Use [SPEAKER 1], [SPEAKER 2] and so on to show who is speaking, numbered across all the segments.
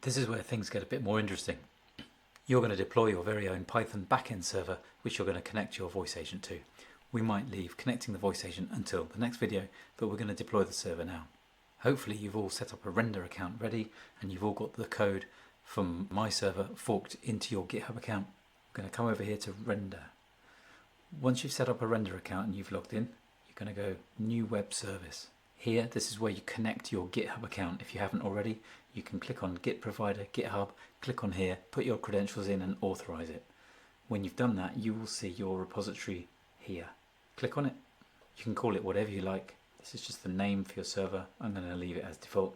[SPEAKER 1] This is where things get a bit more interesting. You're going to deploy your very own Python backend server, which you're going to connect your voice agent to. We might leave connecting the voice agent until the next video, but we're going to deploy the server now. Hopefully you've all set up a render account ready and you've all got the code from my server forked into your GitHub account. We're going to come over here to render. Once you've set up a render account and you've logged in, you're going to go new web service. Here, this is where you connect your GitHub account. If you haven't already, you can click on Git Provider, GitHub, click on here, put your credentials in and authorize it. When you've done that, you will see your repository here. Click on it. You can call it whatever you like. This is just the name for your server. I'm going to leave it as default.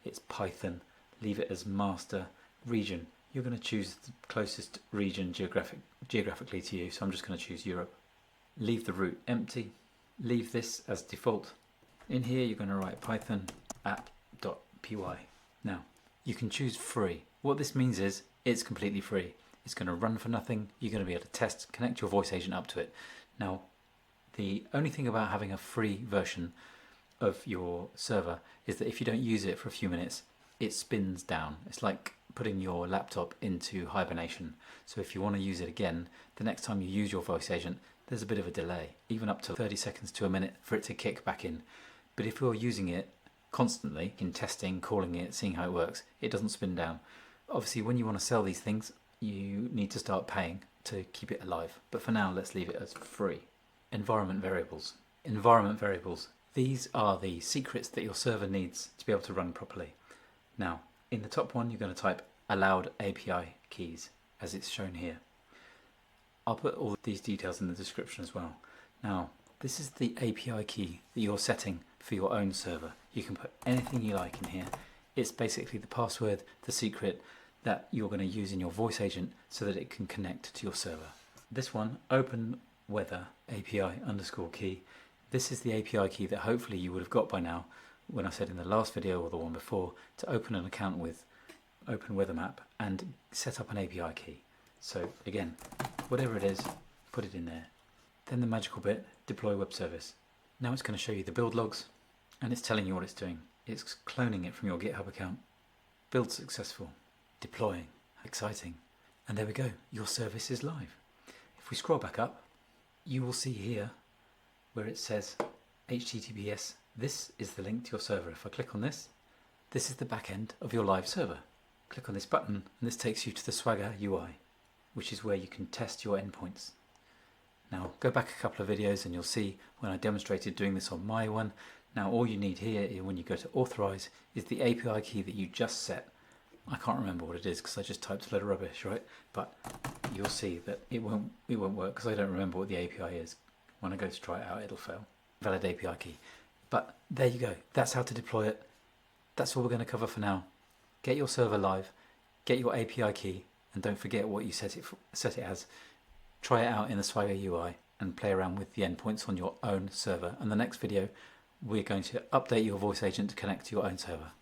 [SPEAKER 1] It's Python. Leave it as master region. You're going to choose the closest region geographically to you, so I'm just going to choose Europe. Leave the root empty. Leave this as default. In here you're going to write python app.py. Now you can choose free. What this means is it's completely free. It's going to run for nothing. You're going to be able to test, connect your voice agent up to it. Now the only thing about having a free version of your server is that if you don't use it for a few minutes, it spins down. It's like putting your laptop into hibernation. So if you want to use it again, the next time you use your voice agent, there's a bit of a delay, even up to 30 seconds to a minute for it to kick back in. But if you're using it constantly in testing, calling it, seeing how it works, it doesn't spin down. Obviously, when you want to sell these things, you need to start paying to keep it alive. But for now, let's leave it as free. Environment variables. Environment variables. These are the secrets that your server needs to be able to run properly. Now, in the top one, you're going to type allowed API keys, as it's shown here. I'll put all these details in the description as well. Now, this is the API key that you're setting for your own server. You can put anything you like in here. It's basically the password, the secret that you're going to use in your voice agent so that it can connect to your server. This one, open weather API underscore key. This is the API key that hopefully you would have got by now when I said in the last video or the one before to open an account with Open Weather Map and set up an API key. So again, whatever it is, put it in there. Then the magical bit, deploy web service. Now it's going to show you the build logs and it's telling you what it's doing. It's cloning it from your GitHub account. Build successful. Deploying. Exciting. And there we go. Your service is live. If we scroll back up, you will see here where it says HTTPS. This is the link to your server. If I click on this, this is the back end of your live server. Click on this button and this takes you to the Swagger UI, which is where you can test your endpoints. Now go back a couple of videos and you'll see when I demonstrated doing this on my one. Now all you need here when you go to authorize is the API key that you just set. I can't remember what it is because I just typed a load of rubbish, right? But you'll see that it won't work because I don't remember what the API is. When I go to try it out, it'll fail. Valid API key. But there you go. That's how to deploy it. That's all we're going to cover for now. Get your server live, get your API key, and don't forget what you set it as. Try it out in the Swagger UI and play around with the endpoints on your own server. And the next video, we're going to update your voice agent to connect to your own server.